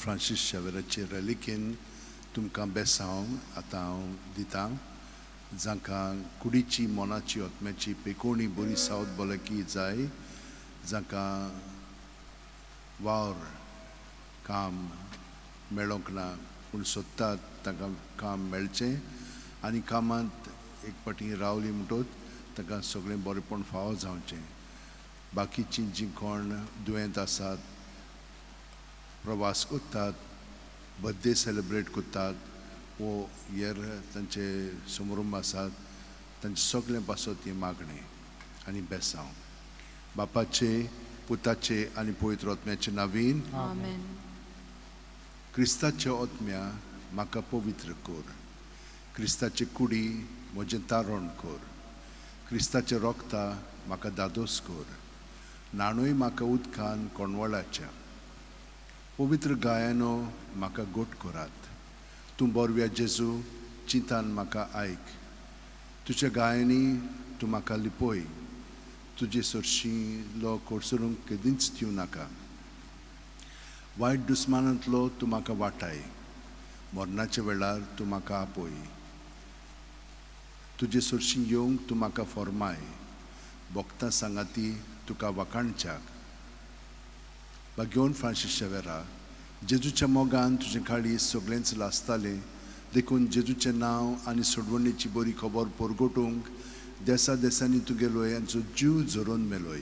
Francis शेवेराचे रॅलिकेन तुमकां बेसांव आतां हांव दितां, जांकां कुडीची मोनाची ओतम्याची पेकोवणी बरी सावत भलायकी जाय, जांकां वावर काम मेळोंक ना पूण सोदतात तांकां काम मेळचें आनी कामांत एक पाटी रावली म्हणटच तांकां सगळें बरेंपण फावो जावचें. बाकीचीं जीं कोण दुयेंत आसात, प्रवास करतात, बर्थडे सेलेब्रेट करतात वो हेर तांचे समारंभ आसात, तांचे सगळें पासत ही मागणें आनी बेसांव. बापाचे, पुताचे आनी पवित्र आत्म्याचे नांवीन. आमेन. क्रिस्ताचे ओतम्या म्हाका पवित्र कर. क्रिस्ताचे कुडी म्हजें तारण कर. क्रिस्ताचे रोगता म्हाका दादोस कर. नाणूय म्हाका उदकान कोणवळाच्या. पवित्र गायनो म्हाका गोट करात. तूं बोरव्या जेजू चिंतान म्हाका आयक. तुज्या गायनी तूं म्हाका लिपय. तुजे सरशीं कोडसरूंक केदींच दिवं नाका. वायट दुस्मानांतलो तूं म्हाका वाटाय. मरणाच्या वेळार तूं म्हाका आपय. तुजे सरशीं येवंक तूं म्हाका फॉर्माय. भोगतां सांगाती तुका वाखाणच्याक. घेवन फ्रांसीस शेवेरा, जेजूच्या मोगान तुजें काळीज सगळेंच लासतालें, देखून जेजूचें नांव आनी सोडवणेची बरी खबर परगटूंक देसा देसांनी तुगेलोय आनी जीव झरोवन मेलोय.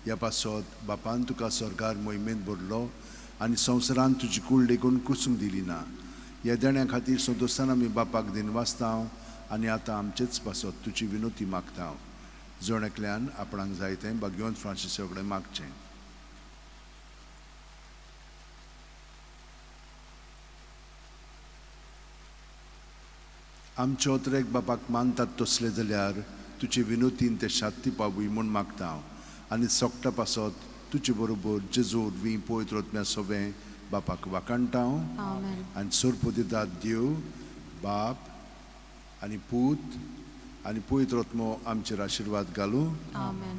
ह्या पासत बापान तुका स्वर्गार मोहिमेंत भरलो आनी संवसारान तुजी कूळ लेगून कुसूंक दिली ना. ह्या देण्या खातीर संतोशान आमी बापाक दिनवासतांव आनी आतां आमचेच पासत तुजी विनोती मागतांव. जण एकल्यान आपणाक जाय तें घेवन फ्रांसीसा कडेन मागचें. आमच्या ओतरेक बापाक मानतात तसले जाल्यार तुजे विनोतीन ते शांती पावूय म्हूण मागतां आनी सोगटा पासत तुजे बरोबर जेजूर वी पवित्र आत्म्या सोबें बापाक वाखाणटां. आनी सोरपो दितात देव बाप आनी पूत आनी पवित्र आत्मो आमचेर आशिर्वाद घालूं. आमेन.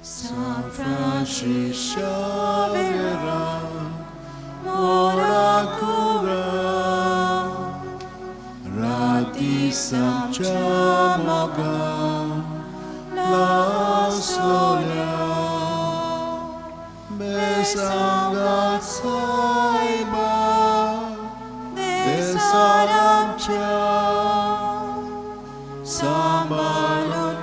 San Francis Xavier, ora cura, rati samchamaga, la solia, besangat saiba, desaramcha, sambalun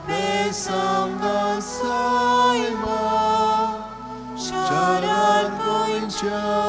besangat saiba, syarat goinca.